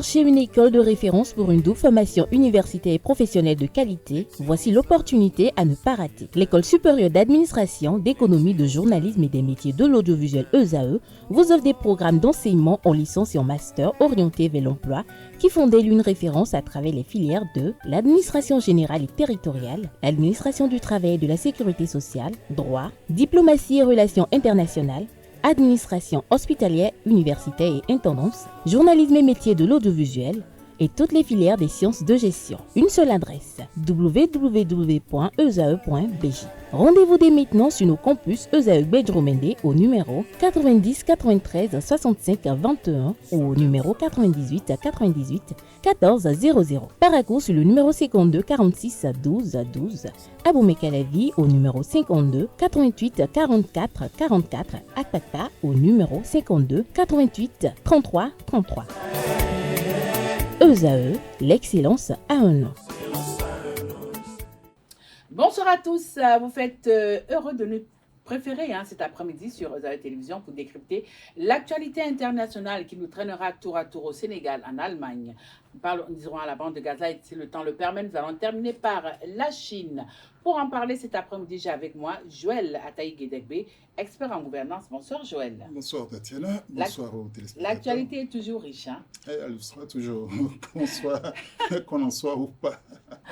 cherchez une école de référence pour une double formation universitaire et professionnelle de qualité? Voici l'opportunité à ne pas rater. L'École supérieure d'administration, d'économie, de journalisme et des métiers de l'audiovisuel ESAE vous offre des programmes d'enseignement en licence et en master orientés vers l'emploi qui font d'elle une référence à travers les filières de l'administration générale et territoriale, l'administration du travail et de la sécurité sociale, droit, diplomatie et relations internationales, administration hospitalière, universitaire et intendance, journalisme et métiers de l'audiovisuel et toutes les filières des sciences de gestion. Une seule adresse, www.esae.bj. Rendez-vous dès maintenant sur nos campus ESAE Bedromende au numéro 90 93 65 21 ou au numéro 98 98 14 00. Paracourt sur le numéro 52 46 12 12. Aboumé-Calavi au numéro 52 88 44 44. Akpaka au numéro 52 88 33 33. ESAE, l'excellence a un nom. Bonsoir à tous, vous faites heureux de nous préférer cet après-midi sur ESAE Télévision pour décrypter l'actualité internationale qui nous traînera tour à tour au Sénégal, en Allemagne. Nous irons à la bande de Gaza et si le temps le permet, nous allons terminer par la Chine. Pour en parler cet après-midi, j'ai avec moi Joël Ataï-Guédegbe, expert en gouvernance. Bonsoir Joël. Bonsoir Tatiana, bonsoir aux téléspectateurs. L'actualité est toujours riche. Elle sera toujours, qu'on en soit ou pas,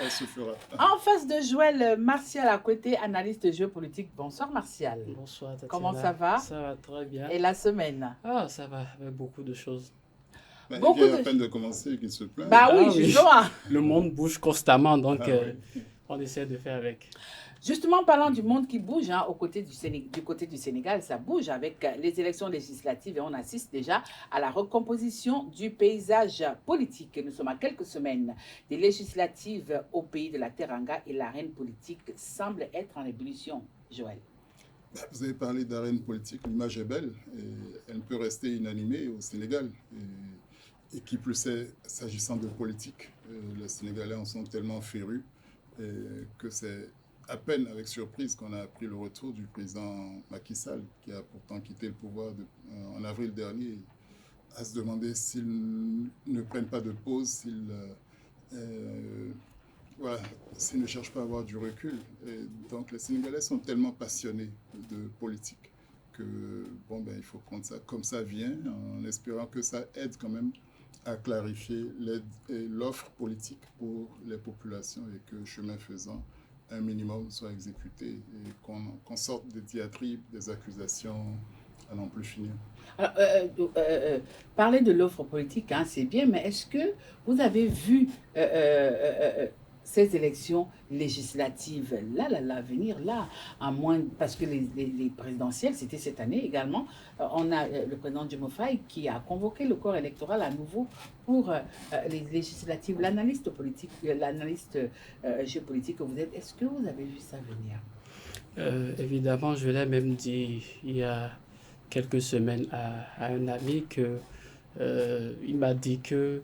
elle se fera. En face de Joël, Martial à côté, analyste géopolitique. Bonsoir Martial. Bonsoir Tatiana. Comment ça va? Ça va très bien. Et la semaine? Ah, ça va, avec beaucoup de choses. Il vient à peine de commencer qu'il se plaint. Bah oui, justement. Le monde bouge constamment, donc oui. On essaie de faire avec. Justement, parlant du monde qui bouge, du côté du Sénégal, ça bouge avec les élections législatives et on assiste déjà à la recomposition du paysage politique. Nous sommes à quelques semaines des législatives au pays de la Teranga et l'arène politique semble être en ébullition. Joël. Vous avez parlé d'arène politique, l'image est belle et elle peut rester inanimée au Sénégal. Et qui plus est, s'agissant de politique, les Sénégalais en sont tellement férus que c'est à peine avec surprise qu'on a appris le retour du président Macky Sall, qui a pourtant quitté le pouvoir en avril dernier, à se demander s'ils ne prennent pas de pause, s'ils ne cherchent pas à avoir du recul. Et donc les Sénégalais sont tellement passionnés de politique que il faut prendre ça comme ça vient, en espérant que ça aide quand même à clarifier l'offre politique pour les populations et que, chemin faisant, un minimum soit exécuté et qu'on sorte des diatribes, des accusations à n'en plus finir. Alors, parler de l'offre politique, c'est bien, mais est-ce que vous avez vu ces élections législatives venir là, à moins, parce que les présidentielles, c'était cette année également, on a le président Diomaye qui a convoqué le corps électoral à nouveau pour les législatives. L'analyste politique, l'analyste géopolitique que vous êtes, est-ce que vous avez vu ça venir? Évidemment, je l'ai même dit il y a quelques semaines à un ami que il m'a dit que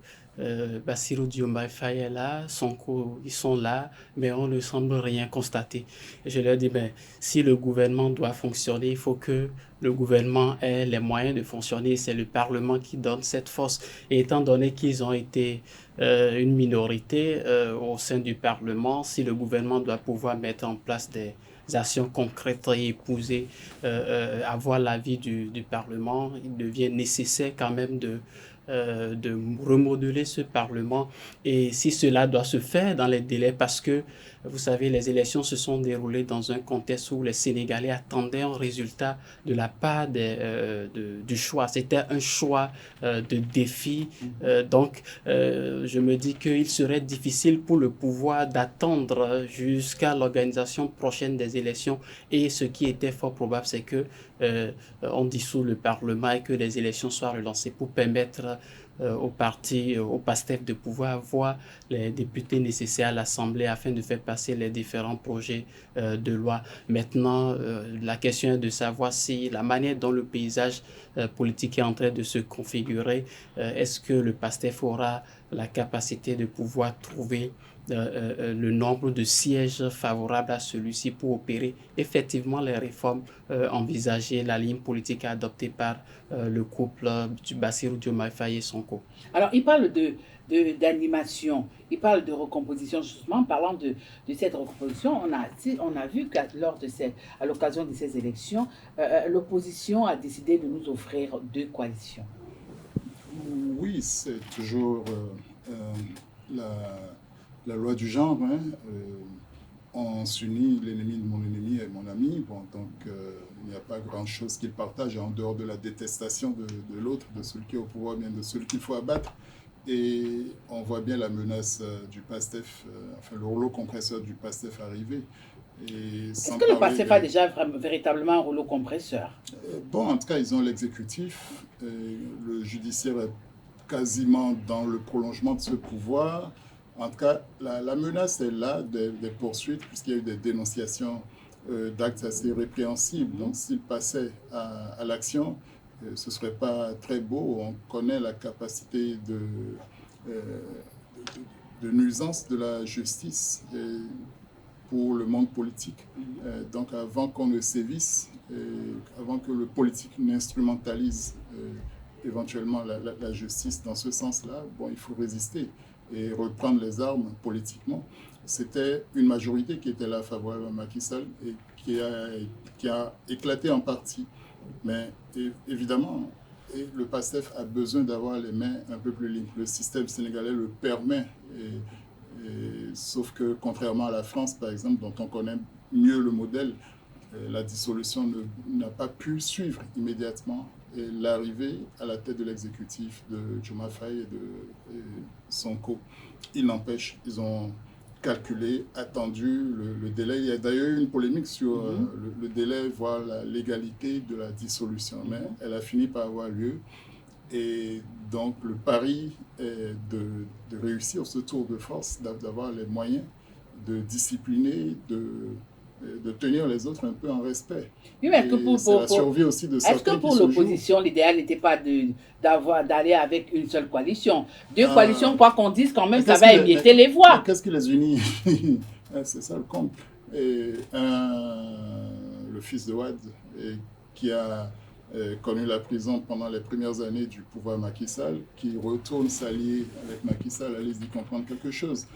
Bassirou Diomaye Faye est là, Sonko, ils sont là, mais on ne semble rien constater. Et je leur dis, si le gouvernement doit fonctionner, il faut que le gouvernement ait les moyens de fonctionner. C'est le Parlement qui donne cette force. Et étant donné qu'ils ont été une minorité au sein du Parlement, si le gouvernement doit pouvoir mettre en place des actions concrètes et épouser, avoir l'avis du Parlement, il devient nécessaire quand même de remodeler ce Parlement. Et si cela doit se faire dans les délais, parce que, vous savez, les élections se sont déroulées dans un contexte où les Sénégalais attendaient un résultat de la part du choix. C'était un choix de défi. Donc, je me dis qu'il serait difficile pour le pouvoir d'attendre jusqu'à l'organisation prochaine des élections. Et ce qui était fort probable, c'est que on dissout le Parlement et que les élections soient relancées pour permettre au parti, au PASTEF de pouvoir avoir les députés nécessaires à l'Assemblée afin de faire passer les différents projets de loi. Maintenant, la question est de savoir si la manière dont le paysage politique est en train de se configurer, est-ce que le PASTEF aura la capacité de pouvoir trouver le nombre de sièges favorables à celui-ci pour opérer effectivement les réformes envisagées, la ligne politique adoptée par le couple du Bassirou Diomaye Faye et Sonko. Alors, il parle d'animation, il parle de recomposition. Justement, en parlant de cette recomposition, on a vu qu'à l'occasion de ces élections, l'opposition a décidé de nous offrir 2 coalitions. Oui, c'est toujours la loi du genre. Hein. On s'unit, l'ennemi de mon ennemi est mon ami. Bon, donc, il n'y a pas grand-chose qu'ils partagent en dehors de la détestation de l'autre, de celui qui est au pouvoir, bien de celui qu'il faut abattre. Et on voit bien la menace du PASTEF, enfin le rouleau compresseur du PASTEF arriver. Est-ce que le PASTEF a déjà véritablement un rouleau compresseur? Bon, en tout cas, ils ont l'exécutif. Le judiciaire est quasiment dans le prolongement de ce pouvoir. En tout cas, la menace est là des poursuites, puisqu'il y a eu des dénonciations d'actes assez répréhensibles. Donc, s'ils passaient à l'action, ce ne serait pas très beau. On connaît la capacité de nuisance de la justice pour le monde politique. Donc, avant qu'on ne sévisse, avant que le politique n'instrumentalise éventuellement la justice dans ce sens-là, bon, il faut résister et reprendre les armes politiquement. C'était une majorité qui était là favorable à Macky Sall et qui a éclaté en partie. Mais évidemment, le PASTEF a besoin d'avoir les mains un peu plus libres. Le système sénégalais le permet, sauf que contrairement à la France, par exemple, dont on connaît mieux le modèle, la dissolution n'a pas pu suivre immédiatement l'arrivée à la tête de l'exécutif de Diomaye Faye et de Sonko. Il n'empêche, ils ont calculé, attendu le délai. Il y a d'ailleurs eu une polémique sur le délai, voire la légalité de la dissolution, mais elle a fini par avoir lieu. Et donc le pari est de réussir ce tour de force, d'avoir les moyens de discipliner, de tenir les autres un peu en respect. Oui, mais c'est la survie aussi de certains. Est-ce que pour l'opposition, l'idéal n'était pas d'aller avec une seule coalition? 2 coalitions, quoi qu'on dise, quand même, ça va émietter les voix. Qu'est-ce qui les unit? C'est ça le compte. Et le fils de Wade, qui a connu la prison pendant les premières années du pouvoir Macky Sall, qui retourne s'allier avec Macky Sall, allez y comprendre quelque chose.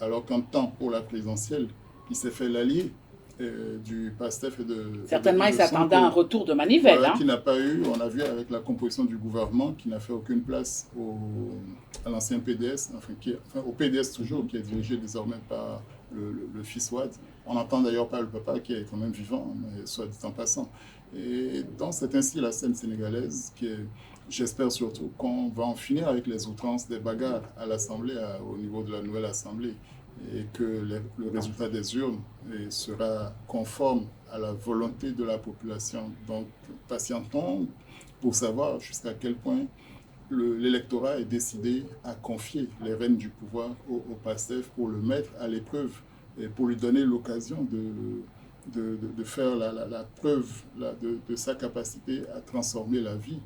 Alors qu'en temps pour la présidentielle, il s'est fait l'allié du PASTEF et de... Certainement, il s'attendait à un retour de manivelle. Voilà, qui n'a pas eu, on a vu avec la composition du gouvernement, qui n'a fait aucune place à l'ancien PDS, au PDS toujours, qui est dirigé désormais par le fils Wade. On n'entend d'ailleurs pas le papa, qui est quand même vivant, mais soit dit en passant. Et donc, c'est ainsi la scène sénégalaise, j'espère surtout qu'on va en finir avec les outrances des bagarres à l'Assemblée, au niveau de la nouvelle Assemblée, et que le résultat des urnes sera conforme à la volonté de la population. Donc, patientons pour savoir jusqu'à quel point l'électorat est décidé à confier les rênes du pouvoir au PASTEF pour le mettre à l'épreuve et pour lui donner l'occasion de faire la preuve de sa capacité à transformer la vie.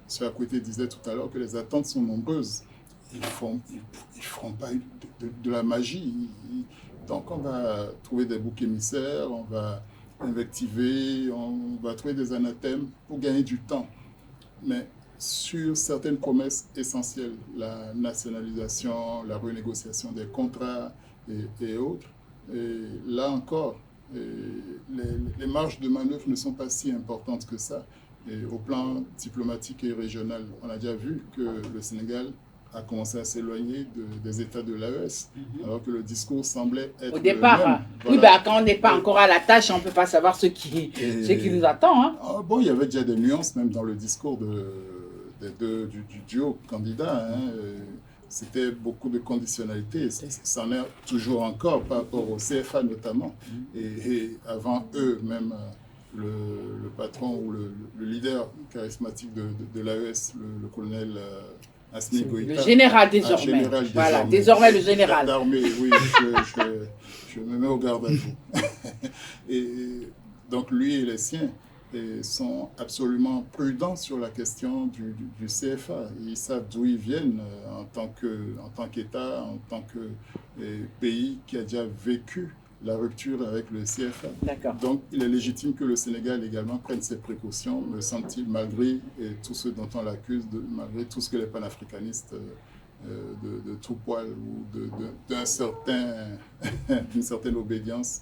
Ce à côté disait tout à l'heure que les attentes sont nombreuses. Ils ne feront pas de la magie. Donc on va trouver des boucs émissaires, on va invectiver, on va trouver des anathèmes pour gagner du temps. Mais sur certaines promesses essentielles, la nationalisation, la renégociation des contrats et autres, et là encore, les marges de manœuvre ne sont pas si importantes que ça. Et au plan diplomatique et régional, on a déjà vu que le Sénégal a commencé à s'éloigner des États de l'AES, alors que le discours semblait être au départ. le même. Voilà. Oui, ben, quand on n'est pas encore à la tâche, on ne peut pas savoir ce qui nous attend. Hein. Bon, il y avait déjà des nuances même dans le discours du duo candidat. Hein. C'était beaucoup de conditionnalités. Ça en est toujours encore par rapport au CFA notamment. Et avant eux, même le patron ou le leader charismatique de l'AES, le colonel Assimi Goïta. Le général désormais. Voilà, désormais le général. D'armée, oui, je me mets au garde à vous. Et donc lui et les siens et sont absolument prudents sur la question du CFA. Ils savent d'où ils viennent en tant qu'État, en tant que pays qui a déjà vécu la rupture avec le CFA. Donc, il est légitime que le Sénégal également prenne ses précautions, me semble-t-il, malgré tout ce dont on l'accuse, malgré tout ce que les panafricanistes de tout poil ou d'une certaine obédience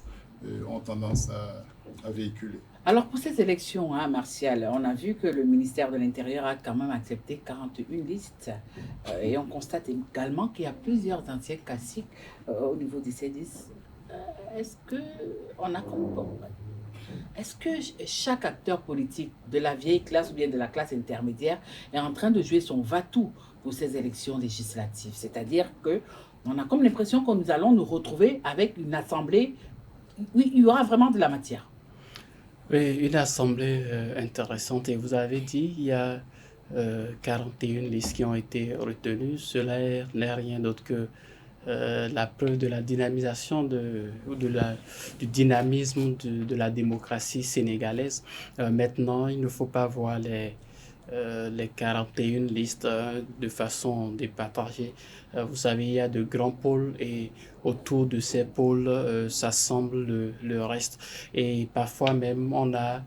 ont tendance à véhiculer. Alors pour ces élections, Martial, on a vu que le ministère de l'Intérieur a quand même accepté 41 listes et on constate également qu'il y a plusieurs anciens caciques au niveau de ces listes. Est-ce que chaque acteur politique de la vieille classe ou bien de la classe intermédiaire est en train de jouer son va-tout pour ces élections législatives? C'est-à-dire qu'on a comme l'impression que nous allons nous retrouver avec une assemblée où il y aura vraiment de la matière. Oui, une assemblée intéressante. Et vous avez dit, il y a 41 listes qui ont été retenues. Cela n'est rien d'autre que la preuve de la dynamisation du dynamisme de la démocratie sénégalaise. Maintenant, il ne faut pas voir les 41 listes de façon départagée. Vous savez, il y a de grands pôles et autour de ces pôles s'assemble le reste. Et parfois même, on a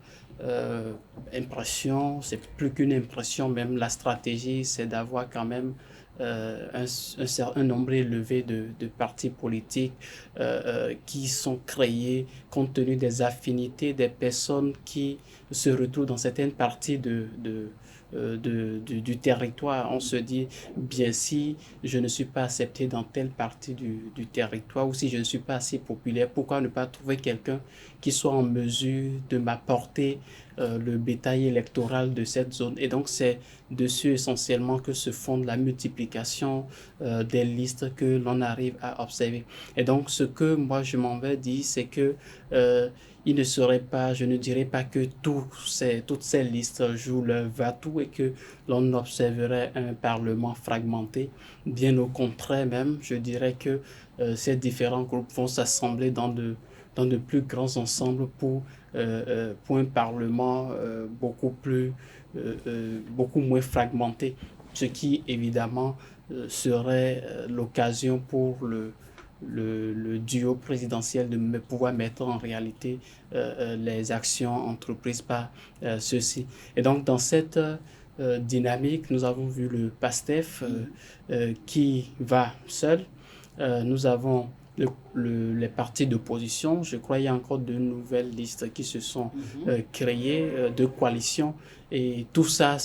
impression, c'est plus qu'une impression, même la stratégie, c'est d'avoir quand même un nombre élevé de partis politiques qui sont créés compte tenu des affinités des personnes qui se retrouvent dans certaines parties du territoire. On se dit, bien, si je ne suis pas accepté dans telle partie du territoire ou si je ne suis pas assez populaire, pourquoi ne pas trouver quelqu'un qui soit en mesure de m'apporter le bétail électoral de cette zone? Et donc, c'est dessus essentiellement que se fonde la multiplication des listes que l'on arrive à observer. Et donc, ce que moi, je m'en vais dire, c'est que il ne serait pas, je ne dirais pas que toutes ces listes jouent leur va-tout et que l'on observerait un parlement fragmenté. Bien au contraire même, je dirais que ces différents groupes vont s'assembler dans de plus grands ensembles pour un parlement beaucoup moins fragmenté, ce qui évidemment serait l'occasion pour le duo présidentiel de pouvoir mettre en réalité les actions entreprises par ceux-ci. Et donc dans cette dynamique, nous avons vu le PASTEF qui va seul. Nous avons les partis d'opposition. Je crois qu'il y a encore de nouvelles listes qui se sont créées, de coalitions. Et tout ça,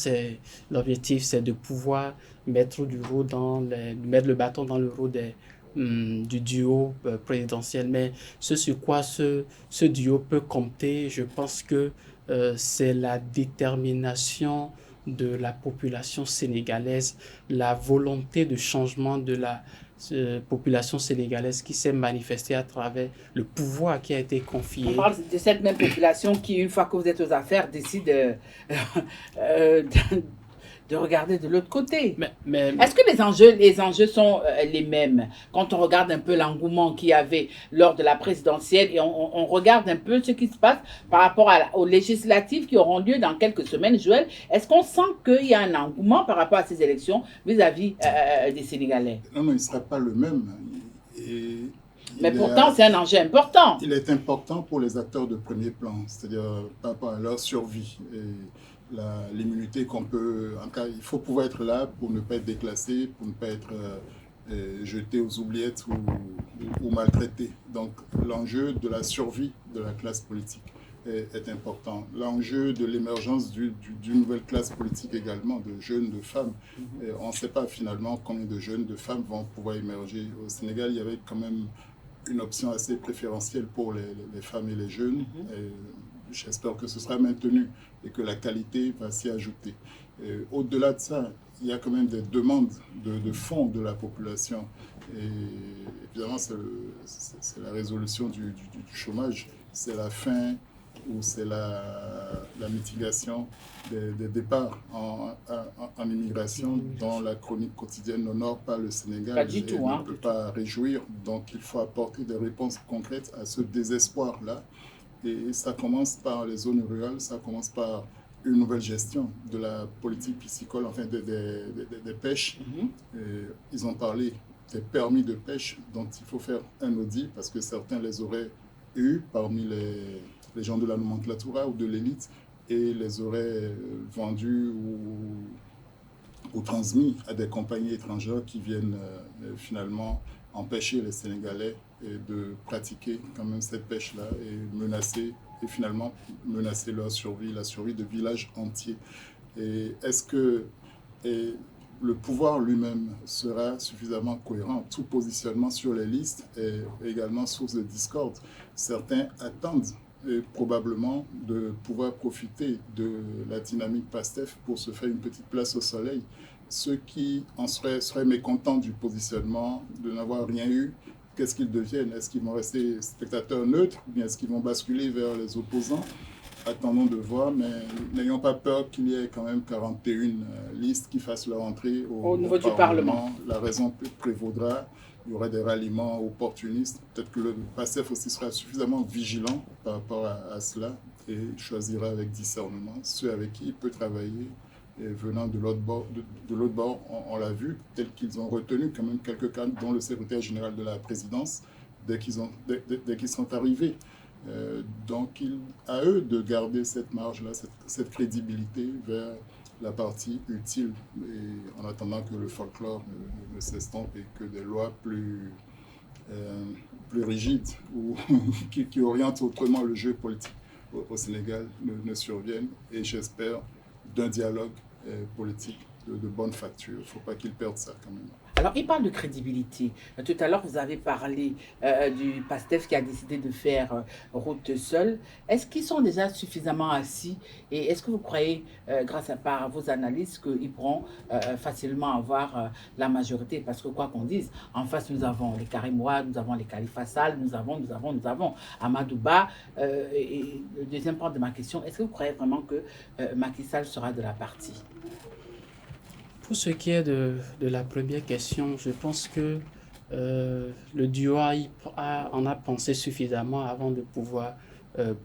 l'objectif, c'est de pouvoir mettre le bâton dans le roue du duo présidentiel. Mais ce sur quoi ce duo peut compter, je pense que c'est la détermination de la population sénégalaise, la volonté de changement de la population sénégalaise qui s'est manifestée à travers le pouvoir qui a été confié. On parle de cette même population qui, une fois que vous êtes aux affaires, décide de regarder de l'autre côté. Mais est-ce que les enjeux sont les mêmes? Quand on regarde un peu l'engouement qu'il y avait lors de la présidentielle et on regarde un peu ce qui se passe par rapport aux législatives qui auront lieu dans quelques semaines, Joël, est-ce qu'on sent qu'il y a un engouement par rapport à ces élections vis-à-vis des Sénégalais? Non, il ne sera pas le même. Mais pourtant, c'est un enjeu important. Il est important pour les acteurs de premier plan, c'est-à-dire par rapport à leur survie. L'immunité qu'on peut... En cas, il faut pouvoir être là pour ne pas être déclassé, pour ne pas être jeté aux oubliettes ou maltraité. Donc l'enjeu de la survie de la classe politique est important. L'enjeu de l'émergence d'une nouvelle classe politique également, de jeunes, de femmes. On ne sait pas finalement combien de jeunes, de femmes vont pouvoir émerger. Au Sénégal, il y avait quand même une option assez préférentielle pour les femmes et les jeunes. J'espère que ce sera maintenu et que la qualité va s'y ajouter. Au-delà de ça, il y a quand même des demandes de fonds de la population. Et évidemment, c'est la résolution du chômage, c'est la fin ou c'est la mitigation des départs en immigration dont la chronique quotidienne n'honore pas le Sénégal. Pas du tout, ne peut pas réjouir. Donc il faut apporter des réponses concrètes à ce désespoir-là. Et ça commence par les zones rurales, ça commence par une nouvelle gestion de la politique piscicole, enfin des pêches. Ils ont parlé des permis de pêche dont il faut faire un audit parce que certains les auraient eus parmi les gens de la nomenclatura ou de l'élite et les auraient vendus ou transmis à des compagnies étrangères qui viennent finalement empêcher les Sénégalais de pratiquer quand même cette pêche-là et finalement menacer leur survie, la survie de villages entiers. Et est-ce que le pouvoir lui-même sera suffisamment cohérent? Tout positionnement sur les listes est également source de discorde. Certains attendent probablement de pouvoir profiter de la dynamique PASTEF pour se faire une petite place au soleil. Ceux qui en seraient mécontents du positionnement, de n'avoir rien eu, qu'est-ce qu'ils deviennent? Est-ce qu'ils vont rester spectateurs neutres ou bien est-ce qu'ils vont basculer vers les opposants? Attendons de voir, mais n'ayons pas peur qu'il y ait quand même 41 listes qui fassent leur entrée au niveau du Parlement. La raison prévaudra. Il y aura des ralliements opportunistes. Peut-être que le PASTEF aussi sera suffisamment vigilant par rapport à cela et choisira avec discernement ceux avec qui il peut travailler. Et venant de l'autre bord, on l'a vu, tel qu'ils ont retenu quand même quelques cas, dont le secrétaire général de la présidence, dès qu'ils sont arrivés. Donc, à eux de garder cette marge-là, cette crédibilité vers la partie utile, et en attendant que le folklore ne s'estompe et que des lois plus rigides ou qui orientent autrement le jeu politique au Sénégal ne surviennent. Et j'espère d'un dialogue politique de bonne facture. Il ne faut pas qu'ils perdent ça quand même. Alors, il parle de crédibilité. Tout à l'heure, vous avez parlé du PASTEF qui a décidé de faire route seul. Est-ce qu'ils sont déjà suffisamment assis et est-ce que vous croyez, grâce à vos analyses, qu'ils pourront facilement avoir la majorité? Parce que quoi qu'on dise, en face, nous avons les Karim Wade, nous avons les Khalifa Sall, nous avons Amadou Ba. Et le deuxième point de ma question, est-ce que vous croyez vraiment que Macky Sall sera de la partie? Pour ce qui est de la première question, je pense que le duo en a pensé suffisamment avant de pouvoir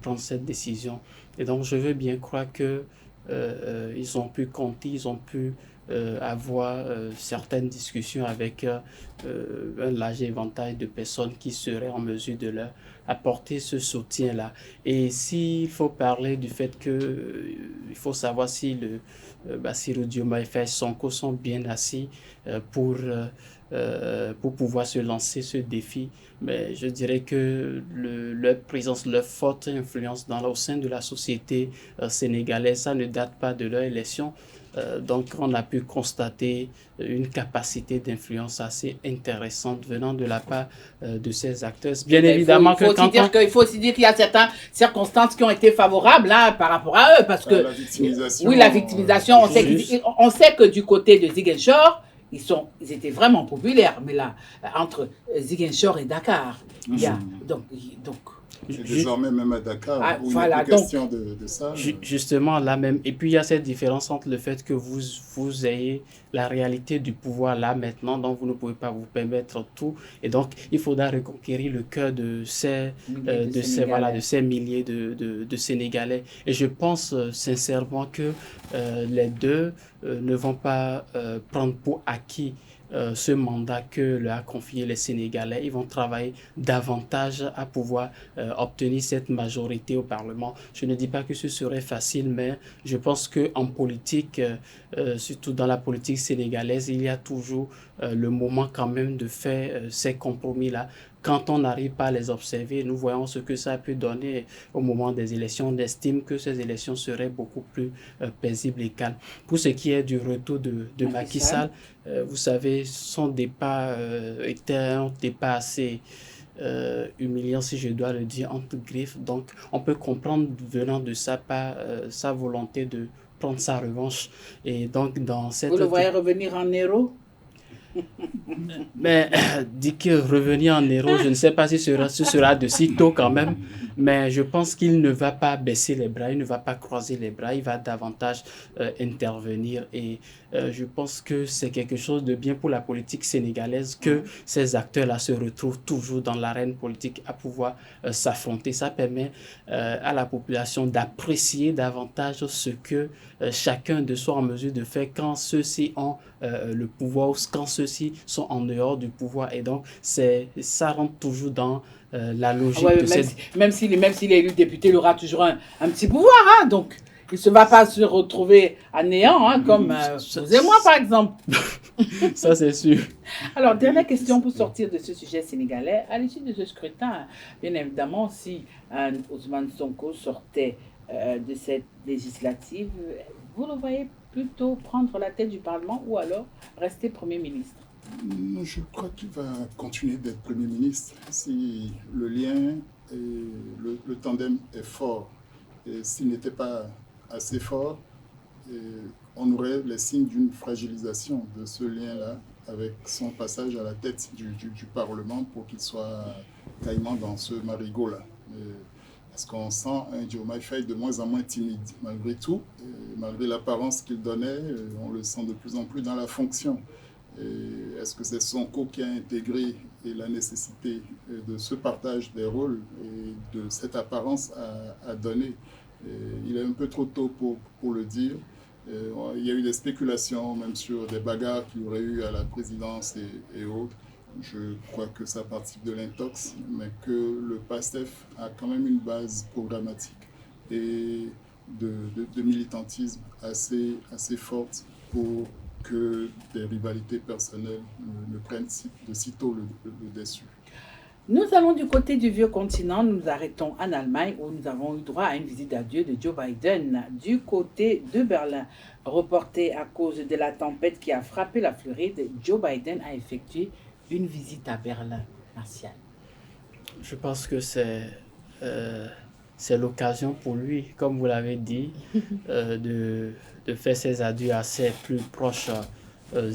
prendre cette décision. Et donc, je veux bien croire qu'ils ont pu compter, ils ont pu avoir certaines discussions avec un large éventail de personnes qui seraient en mesure de leur apporter ce soutien-là. Et s'il faut parler du fait il faut savoir si Bassirou Diomaye Faye et Sonko sont bien assis pour pouvoir se lancer ce défi, mais je dirais que leur présence, leur forte influence au sein de la société sénégalaise, ça ne date pas de leur élection. Donc, on a pu constater une capacité d'influence assez intéressante venant de la part de ces acteurs. Bien évidemment il faut aussi dire qu'il y a certaines circonstances qui ont été favorables par rapport à eux, parce que la victimisation. Oui, la victimisation. On sait que du côté de Ziguinchor, ils étaient vraiment populaires, mais là, entre Ziguinchor et Dakar, il y a donc. Et désormais, même à Dakar, où il n'est plus question de ça. Justement, là même. Et puis, il y a cette différence entre le fait que vous ayez la réalité du pouvoir là maintenant, donc vous ne pouvez pas vous permettre tout. Et donc, il faudra reconquérir le cœur de ces milliers de Sénégalais. Et je pense sincèrement que les deux ne vont pas prendre pour acquis ce mandat que leur a confié les Sénégalais. Ils vont travailler davantage à pouvoir obtenir cette majorité au Parlement. Je ne dis pas que ce serait facile, mais je pense qu'en politique, surtout dans la politique sénégalaise, il y a toujours le moment quand même de faire ces compromis-là. Quand on n'arrive pas à les observer, nous voyons ce que ça peut donner au moment des élections. On estime que ces élections seraient beaucoup plus paisibles et calmes. Pour ce qui est du retour de Macky Sall, vous savez, son départ était un départ assez humiliant, si je dois le dire, entre griffes. Donc, on peut comprendre venant de sa part sa volonté de prendre sa revanche. Et donc, dans cette... Vous le voyez revenir en héros? Mais dit que revenir en héros, je ne sais pas si ce sera de si tôt quand même. Mais je pense qu'il ne va pas baisser les bras, il ne va pas croiser les bras, il va davantage intervenir. Et je pense que c'est quelque chose de bien pour la politique sénégalaise que ces acteurs-là se retrouvent toujours dans l'arène politique à pouvoir s'affronter. Ça permet à la population d'apprécier davantage ce que chacun de soit en mesure de faire quand ceux-ci ont le pouvoir ou quand ceux-ci sont en dehors du pouvoir. Et donc, ça rentre toujours dans la logique de cette... Même s'il est élu député, il aura toujours un petit pouvoir. Hein, donc, il ne se va pas se retrouver à néant, hein, comme vous et moi, par exemple. Ça, c'est sûr. Alors, dernière question pour sortir de ce sujet sénégalais. À l'issue de ce scrutin, bien évidemment, si Ousmane Sonko sortait de cette législative, vous le voyez plutôt prendre la tête du Parlement ou alors rester Premier ministre? Je crois qu'il va continuer d'être Premier ministre si le lien et le tandem est fort. Et s'il n'était pas assez fort, on aurait les signes d'une fragilisation de ce lien-là avec son passage à la tête du Parlement pour qu'il soit caïman dans ce marigot-là. Parce qu'on sent un Diomaye Faye de moins en moins timide, malgré tout, malgré l'apparence qu'il donnait, on le sent de plus en plus dans la fonction. Est-ce que c'est Sonko qui a intégré et la nécessité de ce partage des rôles et de cette apparence à donner? Il est un peu trop tôt pour le dire. Il y a eu des spéculations, même sur des bagarres qu'il y aurait eu à la présidence et autres. Je crois que ça participe de l'intox, mais que le PASTEF a quand même une base programmatique et de militantisme assez forte pour que des rivalités personnelles ne prennent de sitôt le dessus. Nous allons du côté du vieux continent, nous arrêtons en Allemagne où nous avons eu droit à une visite d'adieu de Joe Biden du côté de Berlin. Reporté à cause de la tempête qui a frappé la Floride, Joe Biden a effectué une visite à Berlin. Martial. Je pense que c'est l'occasion pour lui, comme vous l'avez dit, de faire ses adieux à ses plus proches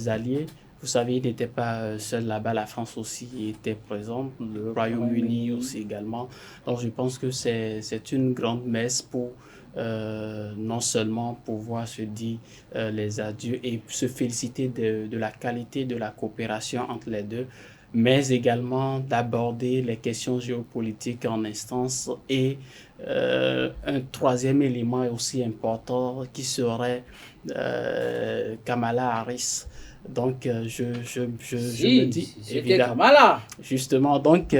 alliés. Vous savez, il n'était pas seul là-bas, la France aussi était présente, le Royaume-Uni aussi également. Donc je pense que c'est une grande messe pour non seulement pouvoir se dire les adieux et se féliciter de la qualité de la coopération entre les deux, mais également d'aborder les questions géopolitiques en instance et un troisième élément aussi important qui serait Kamala Harris. Donc, je me dis, évidemment, Kamala. Justement, donc,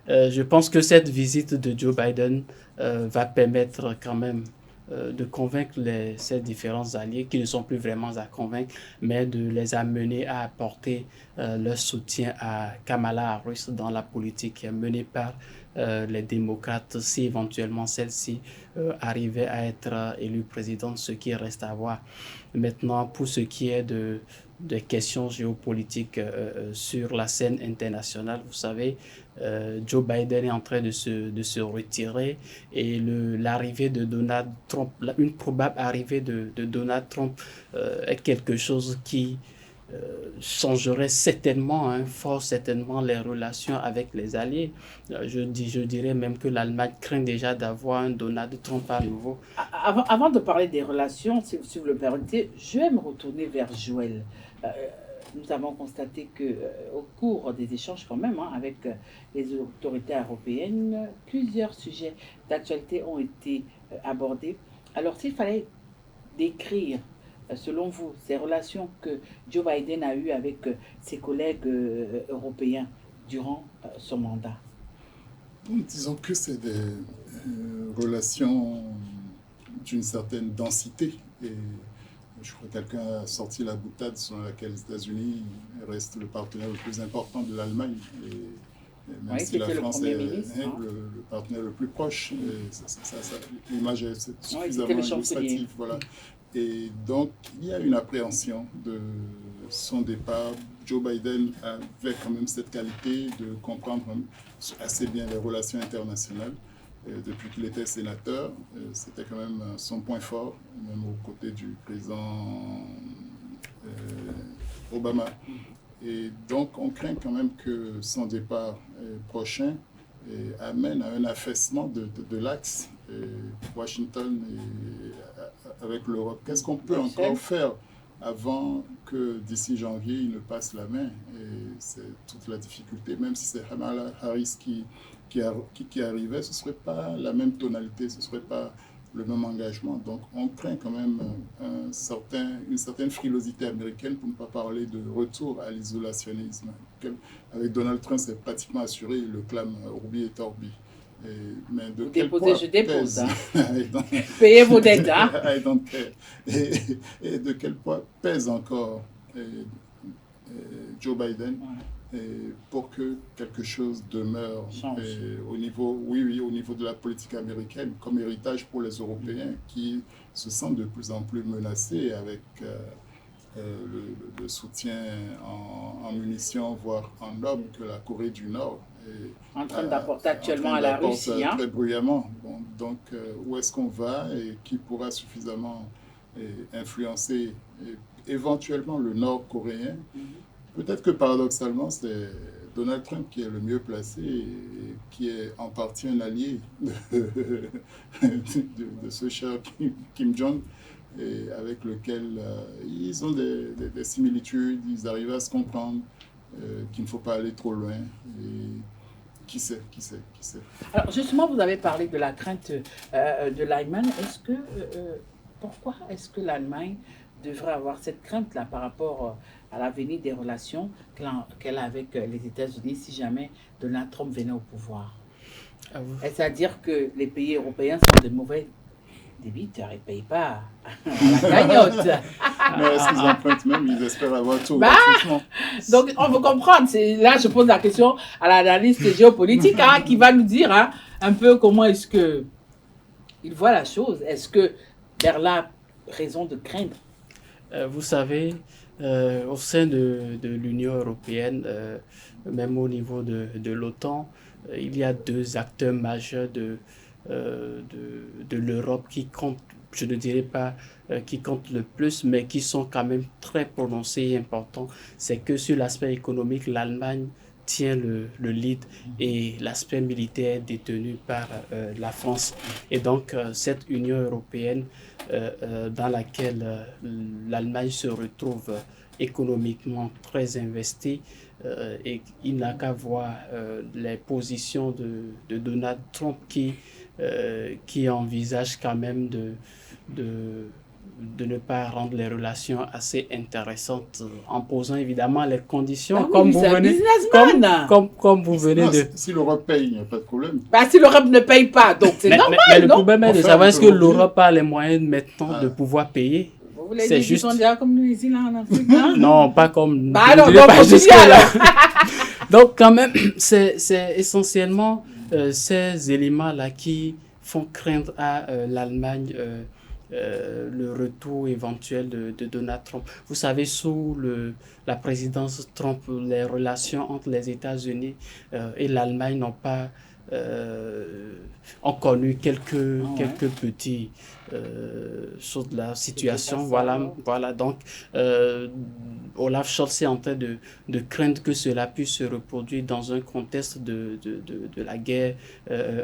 je pense que cette visite de Joe Biden va permettre quand même de convaincre ces différents alliés qui ne sont plus vraiment à convaincre, mais de les amener à apporter leur soutien à Kamala Harris dans la politique menée par les démocrates, si éventuellement celle-ci arrivait à être élue présidente, ce qui reste à voir. Maintenant, pour ce qui est des questions géopolitiques sur la scène internationale, vous savez, Joe Biden est en train de se retirer et l'arrivée de Donald Trump, une probable arrivée de Donald Trump est quelque chose qui changerait fort certainement les relations avec les alliés. Je dirais même que l'Allemagne craint déjà d'avoir un Donald Trump à nouveau. Avant de parler des relations, si vous le permettez, je vais me retourner vers Joël. Nous avons constaté qu'au cours des échanges quand même avec les autorités européennes, plusieurs sujets d'actualité ont été abordés. Alors s'il fallait décrire, selon vous, ces relations que Joe Biden a eues avec ses collègues européens durant son mandat? Disons que c'est des relations d'une certaine densité. Et je crois que quelqu'un a sorti la boutade selon laquelle les États-Unis restent le partenaire le plus important de l'Allemagne. Même si la France est le partenaire le plus proche, l'image est suffisamment illustrative. Voilà. Et donc, il y a une appréhension de son départ. Joe Biden avait quand même cette qualité de comprendre assez bien les relations internationales. Depuis qu'il était sénateur, c'était quand même son point fort, même aux côtés du président Obama. Et donc, on craint quand même que son départ prochain et amène à un affaissement de l'axe Washington avec l'Europe. Qu'est-ce qu'on peut encore faire avant que d'ici janvier, il ne passe la main? Et c'est toute la difficulté. Même si c'est Kamala Harris qui arrivait, ce ne serait pas la même tonalité, ce ne serait pas le même engagement. Donc on craint quand même une certaine frilosité américaine, pour ne pas parler de retour à l'isolationnisme. Avec Donald Trump, c'est pratiquement assuré, il le clame Orbi et Orbi. Mais de quel poids je dépose. Hein. Payez vos dettes. Hein. Et de quel poids pèse encore Joe Biden pour que quelque chose demeure au niveau de la politique américaine, comme héritage pour les Européens qui se sentent de plus en plus menacés avec le soutien en munitions, voire en hommes, que la Corée du Nord est en train d'apporter actuellement à la Russie. Très bruyamment. Bon, donc, où est-ce qu'on va et qui pourra suffisamment influencer éventuellement le Nord coréen? Peut-être que paradoxalement, c'est Donald Trump qui est le mieux placé et qui est en partie un allié de ce cher Kim Jong, et avec lequel ils ont des similitudes, ils arrivent à se comprendre, qu'il ne faut pas aller trop loin. Et qui sait. Alors justement, vous avez parlé de la crainte de l'Allemagne. Pourquoi est-ce que l'Allemagne devrait avoir cette crainte-là par rapport à l'avenir des relations qu'elle a avec les États-Unis si jamais Donald Trump venait au pouvoir? Est-ce à dire que les pays européens sont de mauvais débiteurs, ils ne payent pas à la cagnotte? Mais est-ce qu'ils empruntent même? Ils espèrent avoir tout gratuitement. Donc, on veut comprendre. Là, je pose la question à l'analyste géopolitique qui va nous dire un peu comment est-ce qu'il voit la chose. Est-ce que Berlin a raison de craindre? Vous savez, au sein de l'Union européenne, même au niveau de l'OTAN, il y a deux acteurs majeurs de l'Europe qui comptent, je ne dirais pas qui comptent le plus, mais qui sont quand même très prononcés et importants. C'est que sur l'aspect économique, l'Allemagne tient le lead et l'aspect militaire est détenu par la France. Et donc, cette Union européenne dans laquelle l'Allemagne se retrouve économiquement très investie, et il n'a qu'à voir les positions de Donald Trump qui envisage quand même de ne pas rendre les relations assez intéressantes en posant évidemment les conditions comme vous venez de... Si l'Europe paye, il n'y a pas de problème. Si l'Europe ne paye pas, donc c'est normal. Mais le problème est de savoir est-ce que l'Europe a les moyens maintenant de pouvoir payer. Vous voulez dire qu'ils sont déjà comme nous ici là en Afrique? Non, pas comme... non, pas jusque-là. Donc quand même, c'est essentiellement ces éléments-là qui font craindre à l'Allemagne le retour éventuel de Donald Trump. Vous savez, sous la présidence Trump, les relations entre les États-Unis et l'Allemagne ont connu quelques petits sur la situation. Voilà. Donc, Olaf Scholz est en train de craindre que cela puisse se reproduire dans un contexte de la guerre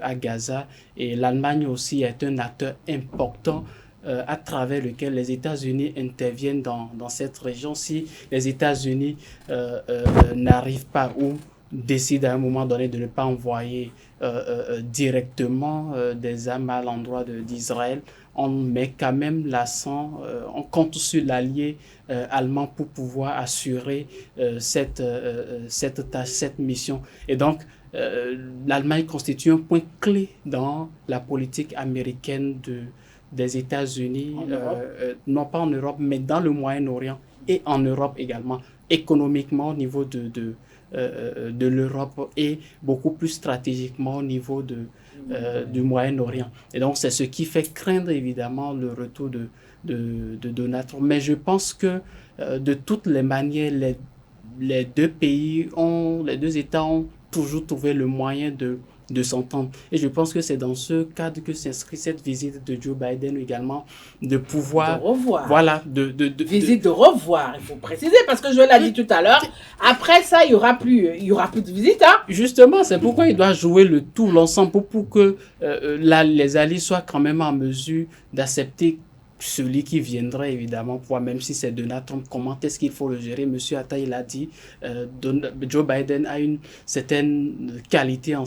à Gaza. Et l'Allemagne aussi est un acteur important à travers lequel les États-Unis interviennent dans cette région. Si les États-Unis n'arrivent pas ou décident à un moment donné de ne pas envoyer directement des armes à l'endroit d'Israël, on met quand même l'accent, on compte sur l'allié allemand pour pouvoir assurer cette tâche, cette mission. Et donc, l'Allemagne constitue un point clé dans la politique américaine des États-Unis, non pas en Europe, mais dans le Moyen-Orient et en Europe également, économiquement au niveau de l'Europe et beaucoup plus stratégiquement au niveau du Moyen-Orient. Et donc, c'est ce qui fait craindre évidemment le retour de Donald Trump. Mais je pense que de toutes les manières, les deux États ont toujours trouvé le moyen de de s'entendre. Et je pense que c'est dans ce cadre que s'inscrit cette visite de Joe Biden également, de pouvoir... De revoir. Voilà, visite de revoir, il faut préciser, parce que je l'ai dit tout à l'heure, après ça, il n'y aura plus de visite. Hein? Justement, c'est pourquoi il doit jouer le tout, l'ensemble, pour que les alliés soient quand même en mesure d'accepter celui qui viendrait, évidemment, même si c'est Donald Trump, comment est-ce qu'il faut le gérer? Monsieur Atta, il a dit, Joe Biden a une certaine qualité en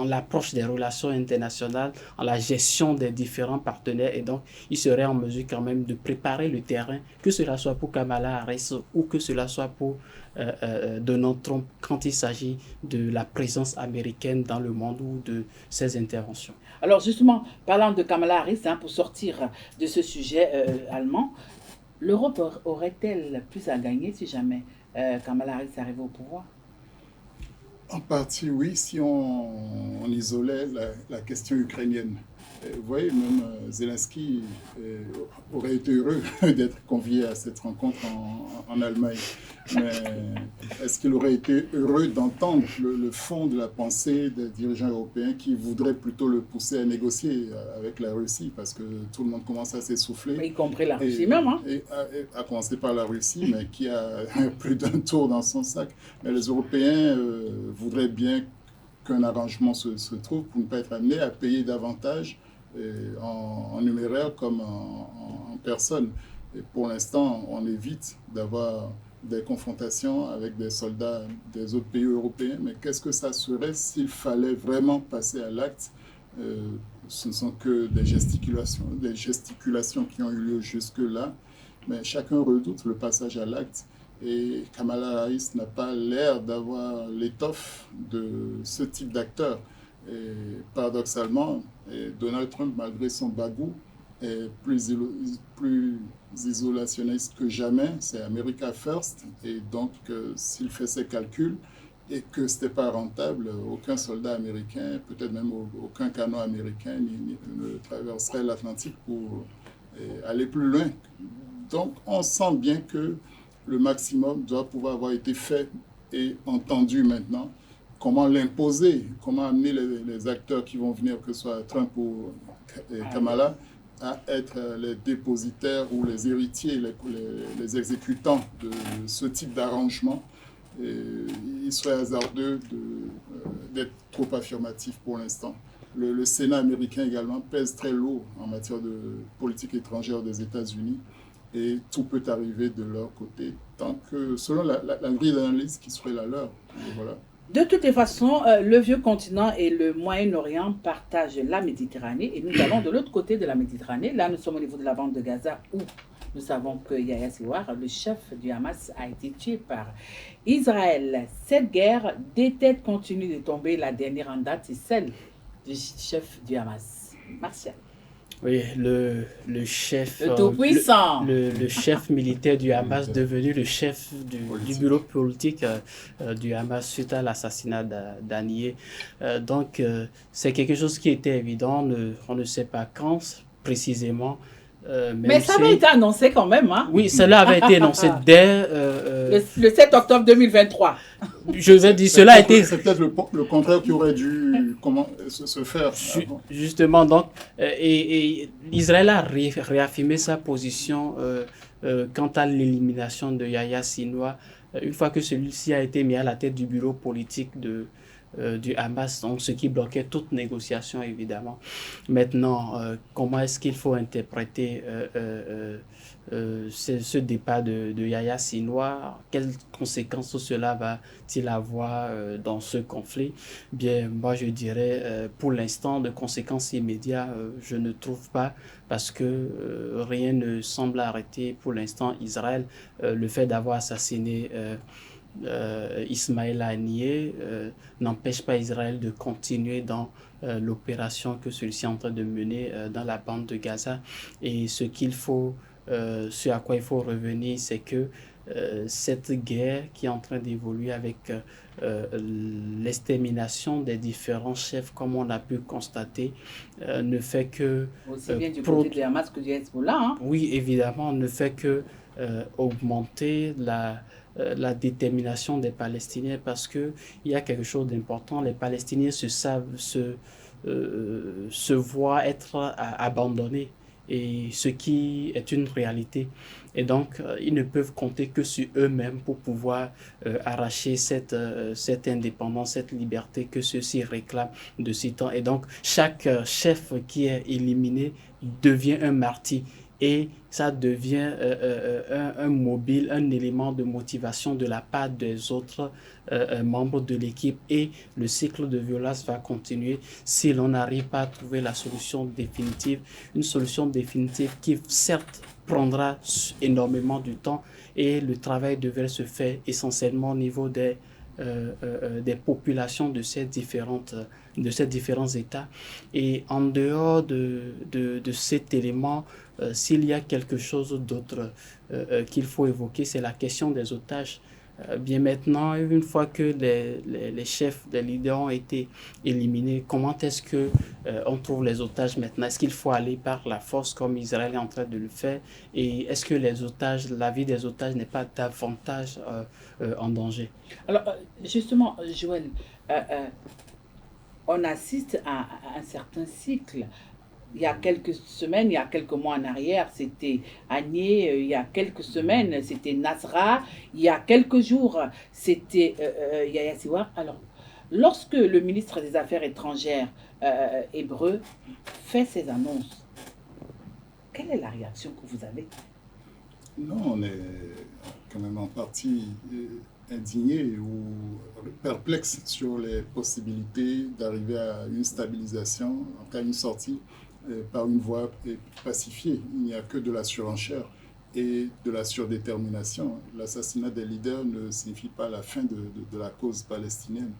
l'approche des relations internationales, en la gestion des différents partenaires, et donc il serait en mesure quand même de préparer le terrain, que cela soit pour Kamala Harris ou que cela soit pour Donald Trump, quand il s'agit de la présence américaine dans le monde ou de ses interventions. Alors justement, parlant de Kamala Harris, pour sortir de ce sujet allemand, l'Europe aurait-elle plus à gagner si jamais Kamala Harris arrivait au pouvoir? En partie, oui, si on isolait la question ukrainienne. Vous voyez, même Zelensky aurait été heureux d'être convié à cette rencontre en Allemagne. Mais est-ce qu'il aurait été heureux d'entendre le fond de la pensée des dirigeants européens qui voudraient plutôt le pousser à négocier avec la Russie, parce que tout le monde commence à s'essouffler. Y compris la Russie même. Hein? À commencer par la Russie, mais qui a plus d'un tour dans son sac. Mais les Européens voudraient bien qu'un arrangement se trouve pour ne pas être amené à payer davantage en numéraire comme en personne. Et pour l'instant, on évite d'avoir des confrontations avec des soldats des autres pays européens. Mais qu'est-ce que ça serait s'il fallait vraiment passer à l'acte? Ce ne sont que des gesticulations qui ont eu lieu jusque-là. Mais chacun redoute le passage à l'acte. Et Kamala Harris n'a pas l'air d'avoir l'étoffe de ce type d'acteur. Et paradoxalement, Donald Trump, malgré son bagou, est plus isolationniste que jamais. C'est America First. Et donc, s'il fait ses calculs et que ce n'était pas rentable, aucun soldat américain, peut-être même aucun canon américain ne traverserait l'Atlantique pour aller plus loin. Donc, on sent bien que le maximum doit pouvoir avoir été fait et entendu maintenant. Comment l'imposer, comment amener les acteurs qui vont venir, que ce soit Trump ou Kamala, à être les dépositaires ou les héritiers, les exécutants de ce type d'arrangement. Il serait hasardeux d'être trop affirmatif pour l'instant. Le Sénat américain également pèse très lourd en matière de politique étrangère des États-Unis. Et tout peut arriver de leur côté, tant que, selon la grille d'analyse qui serait la leur. Voilà. De toutes les façons, le vieux continent et le Moyen-Orient partagent la Méditerranée. Et nous allons de l'autre côté de la Méditerranée. Là, nous sommes au niveau de la bande de Gaza, où nous savons que Yahya Sinwar, le chef du Hamas, a été tué par Israël. Cette guerre, des têtes continuent de tomber. La dernière en date, c'est celle du chef du Hamas, Martial. Oui, le chef... Le tout-puissant. Le chef militaire du Hamas, devenu le chef du bureau politique du Hamas suite à l'assassinat d'Haniyeh. Donc, c'est quelque chose qui était évident. On ne sait pas quand précisément. Mais ça avait été annoncé quand même. Hein? Oui, cela avait été annoncé dès... le 7 octobre 2023. Je vais dire, cela a été... C'est peut-être le contraire qui aurait dû se faire. Justement, donc, et Israël a réaffirmé sa position quant à l'élimination de Yahya Sinwar, une fois que celui-ci a été mis à la tête du bureau politique du Hamas, donc ce qui bloquait toute négociation évidemment. Maintenant, comment est-ce qu'il faut interpréter ce départ de Yahya Sinwar? Quelles conséquences cela va-t-il avoir dans ce conflit? Bien, moi je dirais pour l'instant de conséquences immédiates, je ne trouve pas, parce que rien ne semble arrêter pour l'instant Israël. Le fait d'avoir assassiné Ismaël Haniyeh n'empêche pas Israël de continuer dans l'opération que celui-ci est en train de mener dans la bande de Gaza. Et ce à quoi il faut revenir, c'est que cette guerre qui est en train d'évoluer avec l'extermination des différents chefs, comme on a pu constater, ne fait que... Aussi bien du côté de Hamas que du Hezbollah. Hein? Oui, évidemment, ne fait que augmenter la détermination des Palestiniens, parce qu'il y a quelque chose d'important. Les Palestiniens se voient être abandonnés, et ce qui est une réalité. Et donc, ils ne peuvent compter que sur eux-mêmes pour pouvoir arracher cette indépendance, cette liberté que ceux-ci réclament de ces temps. Et donc, chaque chef qui est éliminé devient un martyr. Et ça devient un mobile, un élément de motivation de la part des autres membres de l'équipe. Et le cycle de violence va continuer si l'on n'arrive pas à trouver la solution définitive. Une solution définitive qui, certes, prendra énormément de temps, et le travail devrait se faire essentiellement au niveau des populations de ces différents États. Et en dehors de cet élément, s'il y a quelque chose d'autre qu'il faut évoquer, c'est la question des otages. Bien maintenant, une fois que les chefs, les leaders ont été éliminés, comment est-ce qu'on trouve les otages maintenant? Est-ce qu'il faut aller par la force comme Israël est en train de le faire? Et est-ce que la vie des otages n'est pas davantage en danger? Alors, justement, Joël, on assiste à un certain cycle. Il y a quelques semaines, il y a quelques mois en arrière, c'était Agnès, il y a quelques semaines, c'était Nasra, il y a quelques jours, c'était Yahya Siwar. Alors, lorsque le ministre des Affaires étrangères hébreu fait ces annonces, quelle est la réaction que vous avez? Non, on est quand même en partie indigné ou perplexe sur les possibilités d'arriver à une stabilisation, en cas une sortie par une voie pacifiée. Il n'y a que de la surenchère et de la surdétermination. L'assassinat des leaders ne signifie pas la fin de la cause palestinienne,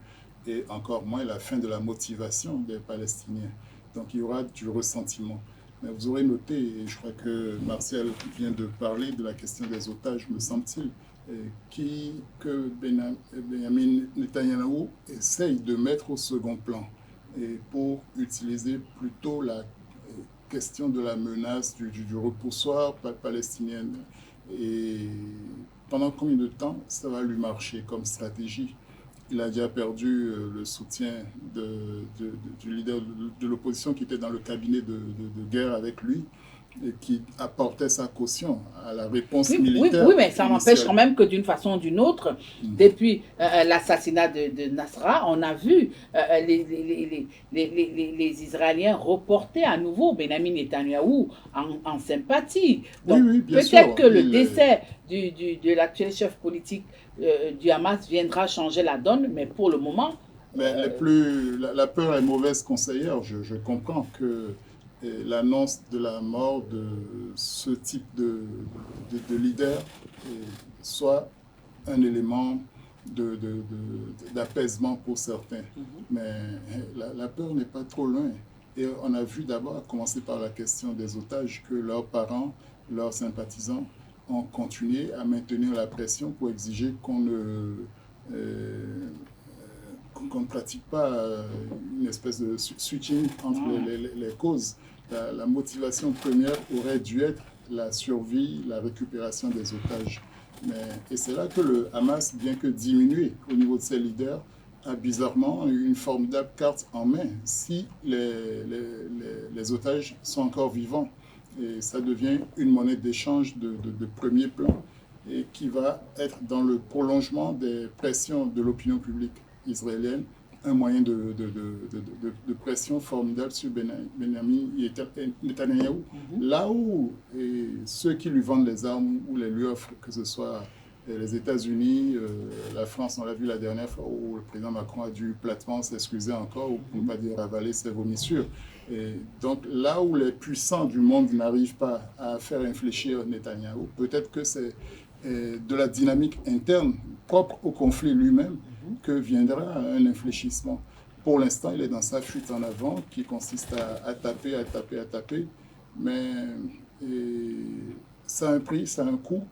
et encore moins la fin de la motivation des Palestiniens. Donc il y aura du ressentiment. Mais vous aurez noté, et je crois que Martial vient de parler de la question des otages, me semble-t-il, que Benjamin Netanyahou essaye de mettre au second plan, et pour utiliser plutôt la question de la menace du repoussoir palestinien. Et pendant combien de temps ça va lui marcher comme stratégie? Il a déjà perdu le soutien du leader de l'opposition qui était dans le cabinet de guerre avec lui, et qui apportait sa caution à la réponse militaire. Oui, mais ça n'empêche quand même que d'une façon ou d'une autre, depuis l'assassinat de Nasra, on a vu les Israéliens reporter à nouveau Benjamin Netanyahou en sympathie. Donc peut-être que le décès de l'actuel chef politique du Hamas viendra changer la donne, mais pour le moment... Mais la peur est mauvaise conseillère. Je comprends que l'annonce de la mort de ce type de leader soit un élément d'apaisement pour certains. Mais la peur n'est pas trop loin. Et on a vu d'abord, à commencer par la question des otages, que leurs parents, leurs sympathisants ont continué à maintenir la pression pour exiger qu'on ne pratique pas une espèce de switching entre les causes. La motivation première aurait dû être la survie, la récupération des otages. Et c'est là que le Hamas, bien que diminué au niveau de ses leaders, a bizarrement une formidable carte en main si les otages sont encore vivants. Et ça devient une monnaie d'échange de premier plan, et qui va être dans le prolongement des pressions de l'opinion publique israélienne, un moyen de pression formidable sur Benjamin Netanyahou. Là où ceux qui lui vendent les armes ou les lui offrent, que ce soit les États-Unis, la France, on l'a vu la dernière fois où le président Macron a dû platement s'excuser encore, ou pour ne pas dire avaler ses vomissures. Et donc là où les puissants du monde n'arrivent pas à faire infléchir Netanyahou, peut-être que c'est de la dynamique interne propre au conflit lui-même que viendra un infléchissement. Pour l'instant, il est dans sa fuite en avant qui consiste à taper, mais ça a un prix, ça a un coût.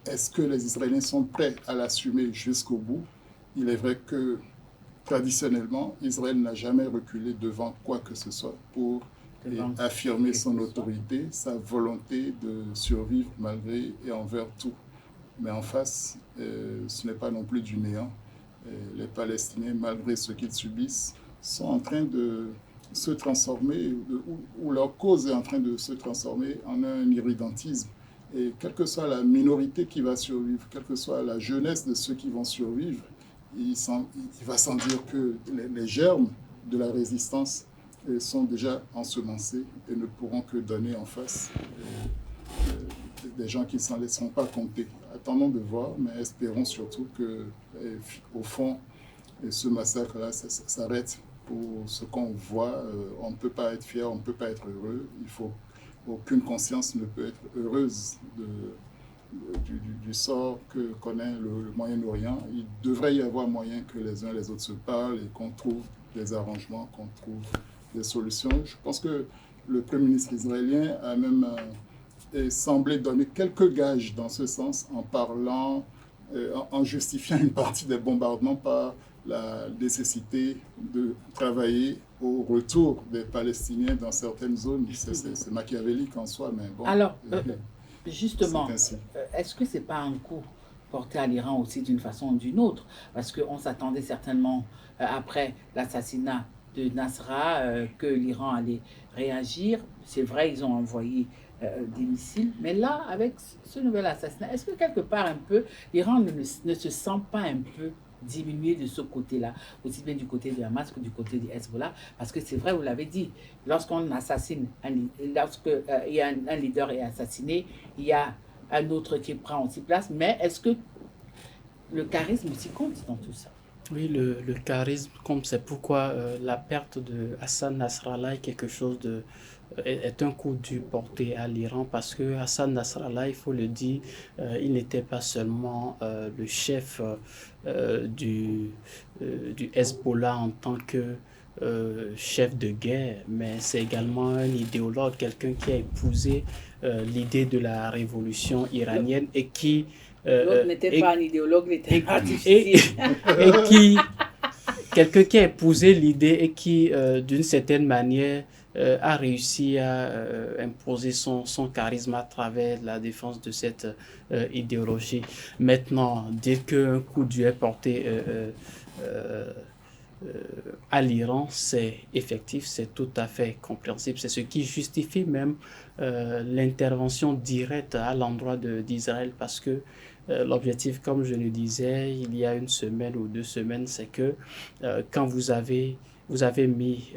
Est-ce que les Israéliens sont prêts à l'assumer jusqu'au bout? Il est vrai que traditionnellement, Israël n'a jamais reculé devant quoi que ce soit pour et affirmer son autorité, sa volonté de survivre malgré et envers tout. Mais en face, ce n'est pas non plus du néant. Les Palestiniens, malgré ce qu'ils subissent, sont en train de se transformer, ou leur cause est en train de se transformer en un irrédentisme. Et quelle que soit la minorité qui va survivre, quelle que soit la jeunesse de ceux qui vont survivre, il va sans dire que les germes de la résistance sont déjà ensemencés et ne pourront que donner en face des gens qui ne s'en laisseront pas compter. Attendons de voir, mais espérons surtout que, au fond, ce massacre-là s'arrête pour ce qu'on voit. On ne peut pas être fier, on ne peut pas être heureux. Aucune conscience ne peut être heureuse du sort que connaît le Moyen-Orient. Il devrait y avoir moyen que les uns et les autres se parlent et qu'on trouve des arrangements, qu'on trouve des solutions. Je pense que le Premier ministre israélien a même semblé donner quelques gages dans ce sens en parlant, en justifiant une partie des bombardements par la nécessité de travailler au retour des Palestiniens dans certaines zones. C'est machiavélique en soi, mais bon. Alors, justement, est-ce que ce n'est pas un coup porté à l'Iran aussi d'une façon ou d'une autre? Parce qu'on s'attendait certainement, après l'assassinat de Nasrallah, que l'Iran allait réagir. C'est vrai, ils ont envoyé des missiles. Mais là, avec ce nouvel assassinat, est-ce que quelque part un peu, l'Iran ne se sent pas un peu diminué de ce côté-là, aussi bien du côté de Hamas que du côté du Hezbollah? Parce que c'est vrai, vous l'avez dit, lorsqu'on assassine, lorsque il y a un leader est assassiné, il y a un autre qui prend aussi place. Mais est-ce que le charisme aussi compte dans tout ça? Oui, le charisme compte. C'est pourquoi la perte de Hassan Nasrallah est quelque chose est un coup dur porté à l'Iran, parce que Hassan Nasrallah, il faut le dire, il n'était pas seulement le chef du Hezbollah en tant que chef de guerre, mais c'est également un idéologue, quelqu'un qui a épousé l'idée de la révolution iranienne et qui... L'autre n'était pas un idéologue, il était artificiel. Quelqu'un qui a épousé l'idée et qui, d'une certaine manière, a réussi à imposer son charisme à travers la défense de cette idéologie. Maintenant, dire qu'un coup dur est porté à l'Iran, c'est effectif, c'est tout à fait compréhensible. C'est ce qui justifie même l'intervention directe à l'endroit d'Israël, parce que l'objectif, comme je le disais il y a une semaine ou 2 semaines, c'est que quand vous avez mis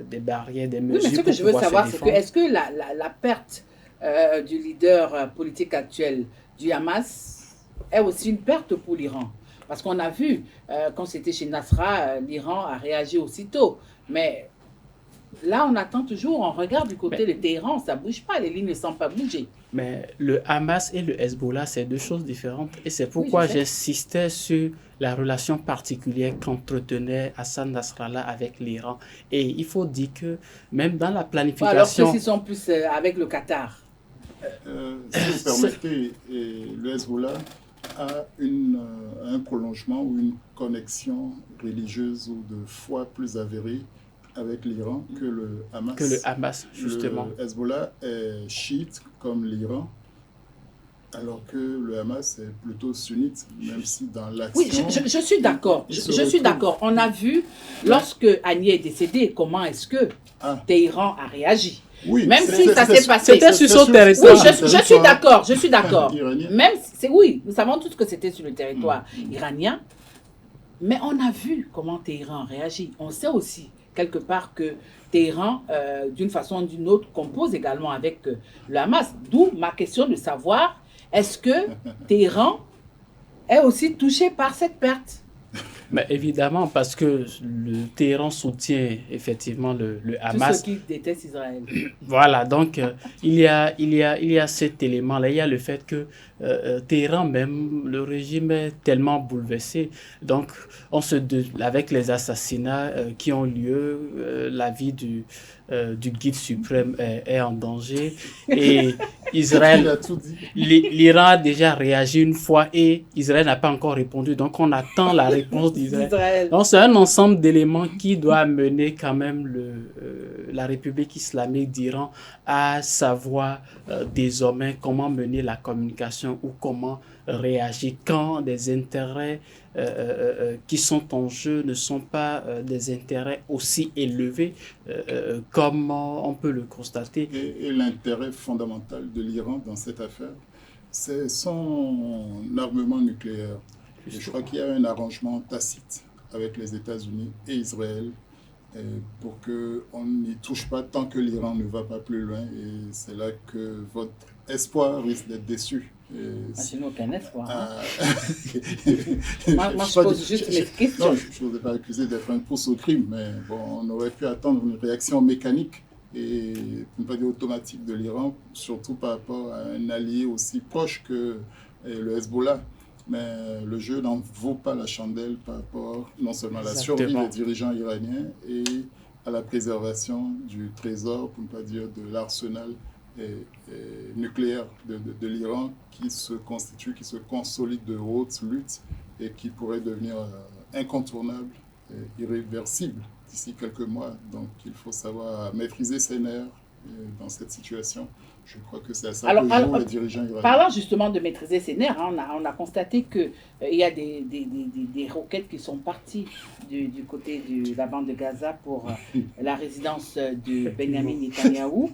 des barrières, des mesures. Oui, mais ce que je veux savoir, c'est que est-ce que la perte du leader politique actuel du Hamas est aussi une perte pour l'Iran? Parce qu'on a vu, quand c'était chez Nasrallah, l'Iran a réagi aussitôt. Mais là, on attend toujours, on regarde du côté de Téhéran, ça ne bouge pas, les lignes ne semblent pas bouger. Mais le Hamas et le Hezbollah, c'est 2 choses différentes. Et c'est pourquoi j'insistais sur la relation particulière qu'entretenait Hassan Nasrallah avec l'Iran. Et il faut dire que même dans la planification... Alors ceux-ci sont plus avec le Qatar. Si vous permettez, le Hezbollah a un prolongement ou une connexion religieuse ou de foi plus avérée avec l'Iran que le Hamas. Que le Hamas, justement. Le Hezbollah est chiite comme l'Iran, alors que le Hamas est plutôt sunnite, même si dans l'action... Oui, je suis d'accord. Je suis d'accord. On a vu, lorsque Haniyeh est décédé, comment est-ce que Téhéran a réagi. Oui, même si ça s'est passé... C'était sur son territoire. Oui, je suis d'accord, je suis d'accord. Même si, oui, nous savons tous que c'était sur le territoire iranien, mais on a vu comment Téhéran réagit. On sait aussi, quelque part, que Téhéran, d'une façon ou d'une autre, compose également avec le Hamas. D'où ma question de savoir, est-ce que Téhéran est aussi touché par cette perte? Mais évidemment, parce que le Téhéran soutient effectivement le Hamas. Tous ceux qui détestent Israël. Voilà, donc il y a cet élément-là. Il y a le fait que Téhéran même, le régime est tellement bouleversé. Donc, avec les assassinats qui ont lieu, la vie du guide suprême est en danger. Et Israël, Il a tout dit. l'Iran a déjà réagi une fois et Israël n'a pas encore répondu. Donc, on attend la réponse d'Israël. Donc, c'est un ensemble d'éléments qui doit mener quand même la République islamique d'Iran à savoir désormais comment mener la communication ou comment réagir quand des intérêts qui sont en jeu ne sont pas des intérêts aussi élevés comme on peut le constater. Et l'intérêt fondamental de l'Iran dans cette affaire, c'est son armement nucléaire. Et je crois qu'il y a un arrangement tacite avec les États-Unis et Israël pour qu'on n'y touche pas tant que l'Iran ne va pas plus loin. Et c'est là que votre espoir risque d'être déçu. Je n'ai aucun espoir. Moi, je pose juste mes questions. Non, je ne voudrais pas accuser d'être un pouce au crime, mais bon, on aurait pu attendre une réaction mécanique et, pour ne pas dire automatique, de l'Iran, surtout par rapport à un allié aussi proche que le Hezbollah. Mais le jeu n'en vaut pas la chandelle par rapport non seulement à la survie des dirigeants iraniens et à la préservation du trésor, pour ne pas dire de l'arsenal nucléaire de l'Iran qui se constitue, qui se consolide de haute lutte et qui pourrait devenir incontournable et irréversible d'ici quelques mois. Donc il faut savoir maîtriser ses nerfs dans cette situation. Je crois que c'est à ça que jouent les dirigeants iraniens. Parlant justement de maîtriser ses nerfs, hein, on a constaté qu'il y a des roquettes qui sont parties du côté de la bande de Gaza pour la résidence de Benjamin Netanyahou.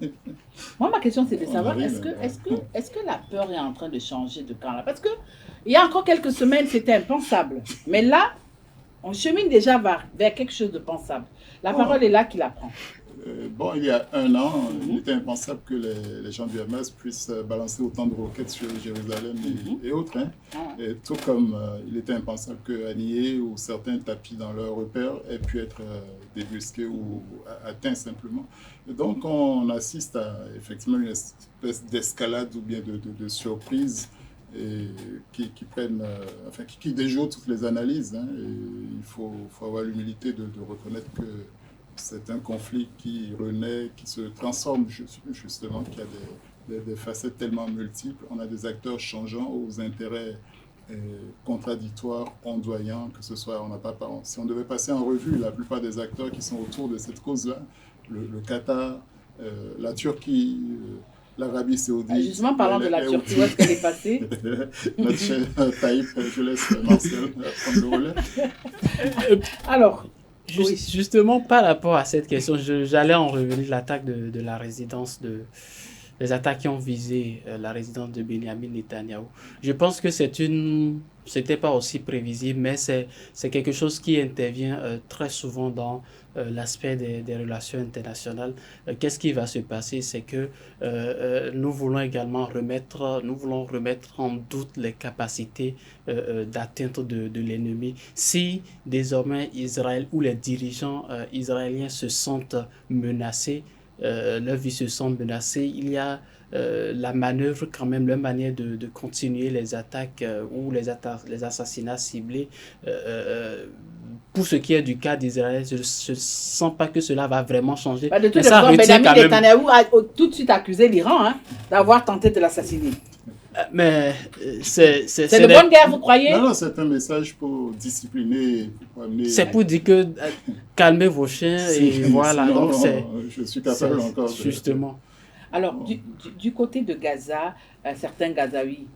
Moi, ma question, c'est de savoir, est-ce que la peur est en train de changer de camp là? Parce qu'il y a encore quelques semaines, c'était impensable. Mais là, on chemine déjà vers quelque chose de pensable. La parole est là qui la prend. Il y a un an, il était impensable que les gens du Hamas puissent balancer autant de roquettes sur Jérusalem et autres. Hein. Et tout comme il était impensable que Haniyeh ou certains tapis dans leurs repères aient pu être débusqués ou atteints simplement. Et donc on assiste à effectivement une espèce d'escalade ou bien de surprise qui prennent, qui déjouent toutes les analyses. Hein. Et il faut avoir l'humilité de reconnaître que c'est un conflit qui renaît, qui se transforme justement, qui a des facettes tellement multiples. On a des acteurs changeants aux intérêts contradictoires, ondoyants, que ce soit, si on devait passer en revue la plupart des acteurs qui sont autour de cette cause-là, le Qatar, la Turquie, l'Arabie Saoudite. Justement, parlant de la Turquie, où est-ce qu'elle est passée? Notre cher Taïb, je laisse Marcel prendre le relais. Alors, Justement, par rapport à cette question, j'allais en revenir l'attaque de la résidence les attaques qui ont visé la résidence de Benjamin Netanyahou. Je pense que c'était pas aussi prévisible, mais c'est quelque chose qui intervient très souvent dans l'aspect des relations internationales. Qu'est-ce qui va se passer? C'est que nous voulons remettre en doute les capacités d'atteinte de l'ennemi. Si désormais Israël ou les dirigeants israéliens se sentent menacés, leur vie se sent menacée, il y a la manœuvre quand même, la manière de continuer les attaques ou les assassinats ciblés. Pour ce qui est du cas d'Israël, je ne sens pas que cela va vraiment changer. De toute façon, Benjamin Netanyahou a tout de suite accusé l'Iran d'avoir tenté de l'assassiner. Mais c'est de bonne guerre, vous croyez? Non, c'est un message pour discipliner. C'est pour dire que calmez vos chiens et voilà. Sinon, donc je suis capable encore. Justement. Alors, du côté de Gaza, certains Gazaouis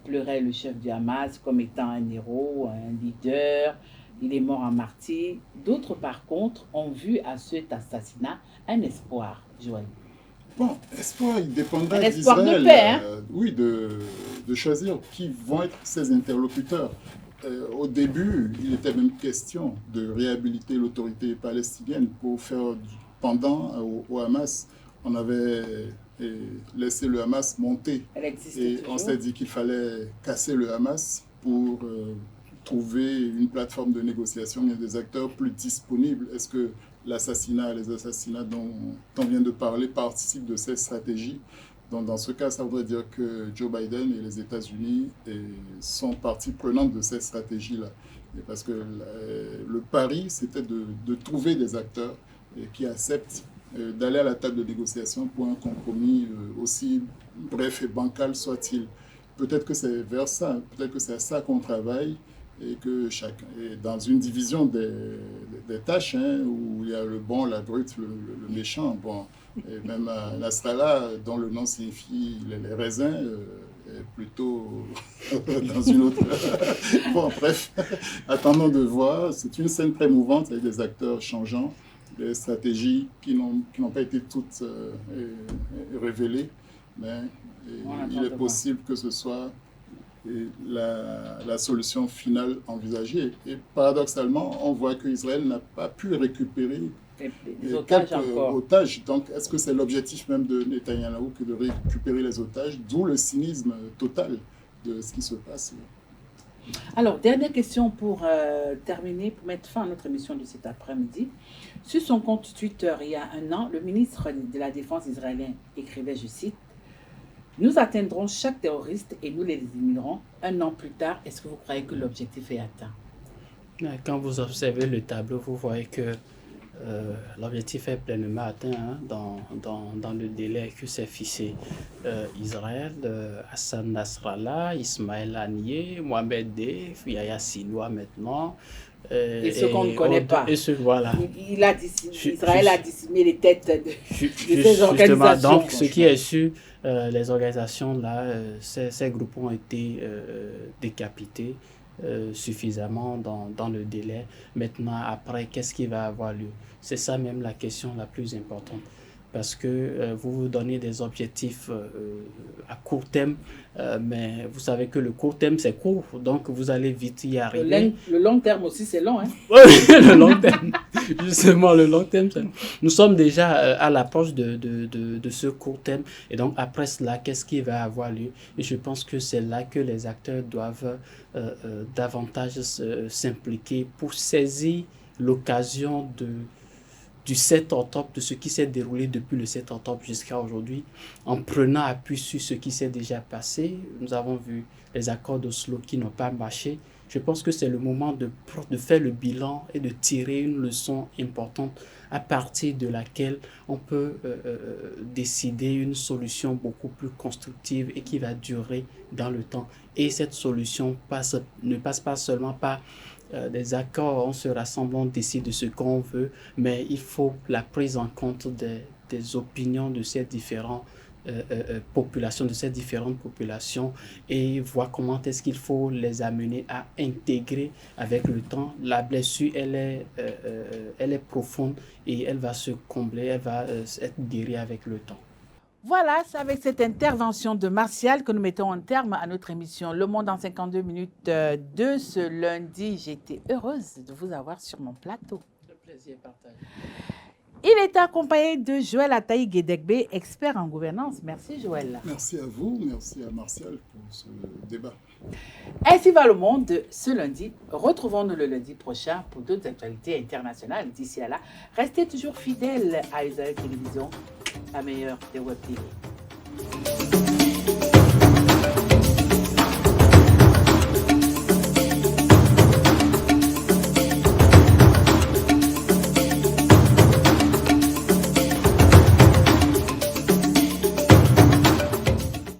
pleuraient le chef du Hamas comme étant un héros, un leader. Il est mort en martyr. D'autres, par contre, ont vu à cet assassinat un espoir, Joël. Bon, espoir, il dépendra d'Israël. Espoir de paix, hein? Oui, de choisir qui vont être ses interlocuteurs. Au début, il était même question de réhabiliter l'autorité palestinienne pour faire pendant au Hamas. On avait laissé le Hamas monter. Et on s'est dit qu'il fallait casser le Hamas pour trouver une plateforme de négociation et des acteurs plus disponibles. Est-ce que les assassinats dont on vient de parler participent de cette stratégie? Donc, dans ce cas, ça voudrait dire que Joe Biden et les États-Unis sont partie prenante de cette stratégie-là. Parce que le pari, c'était de trouver des acteurs qui acceptent d'aller à la table de négociation pour un compromis aussi bref et bancal soit-il. Peut-être que c'est vers ça, peut-être que c'est à ça qu'on travaille et que chacun est dans une division des tâches, hein, où il y a le bon, la brute, le méchant. Bon, et même Nasrallah, dont le nom signifie les raisins, est plutôt dans une autre... Bon, bref, attendons de voir. C'est une scène très mouvante avec des acteurs changeants, des stratégies qui n'ont pas été toutes révélées, mais il est possible que ce soit la solution finale envisagée. Et paradoxalement, on voit qu'Israël n'a pas pu récupérer les otages encore. Otages. Donc, est-ce que c'est l'objectif même de Netanyahou que de récupérer les otages, d'où le cynisme total de ce qui se passe là. Alors, dernière question pour terminer, pour mettre fin à notre émission de cet après-midi. Sur son compte Twitter, il y a un an, le ministre de la Défense israélien écrivait, je cite, « Nous atteindrons chaque terroriste et nous les éliminerons. Un an plus tard, est-ce que vous croyez que l'objectif est atteint ?» Quand vous observez le tableau, vous voyez que l'objectif est pleinement atteint, hein, dans le délai que s'est fixé Israël, Hassan Nasrallah, Ismaël Haniyeh, Mohamed Deif, Yahya Sinwar maintenant. Et ceux qu'on ne connaît pas. Et ceux, voilà. Israël a décimé les têtes de ces organisations. Donc, ce qui est sûr, les organisations, là, ces groupes ont été décapités suffisamment dans le délai. Maintenant, après, qu'est-ce qui va avoir lieu? C'est ça même la question la plus importante. Parce que vous vous donnez des objectifs à court terme, mais vous savez que le court terme, c'est court, donc vous allez vite y arriver. Le long terme aussi, c'est long. Hein? Le long terme, justement, le long terme, nous sommes déjà à l'approche de ce court terme. Et donc, après cela, qu'est-ce qui va avoir lieu? Et je pense que c'est là que les acteurs doivent davantage s'impliquer pour saisir l'occasion du 7 octobre, de ce qui s'est déroulé depuis le 7 octobre jusqu'à aujourd'hui, en prenant appui sur ce qui s'est déjà passé. Nous avons vu les accords d'Oslo qui n'ont pas marché. Je pense que c'est le moment de faire le bilan et de tirer une leçon importante à partir de laquelle on peut décider une solution beaucoup plus constructive et qui va durer dans le temps. Et cette solution ne passe pas seulement par des accords, on se rassemble, on décide de ce qu'on veut, mais il faut la prise en compte des opinions de ces différentes populations et voir comment est-ce qu'il faut les amener à intégrer avec le temps. La blessure, elle est profonde et elle va se combler, elle va être guérie avec le temps. Voilà, c'est avec cette intervention de Martial que nous mettons un terme à notre émission Le Monde en 52 minutes de ce lundi. J'étais heureuse de vous avoir sur mon plateau. Le plaisir est partagé. Il est accompagné de Joël Ataï Guédegbe, expert en gouvernance. Merci Joël. Merci à vous, merci à Martial pour ce débat. Ainsi va le monde ce lundi. Retrouvons-nous le lundi prochain pour d'autres actualités internationales. D'ici à là, restez toujours fidèles à Israël Télévision, la meilleure des web TV.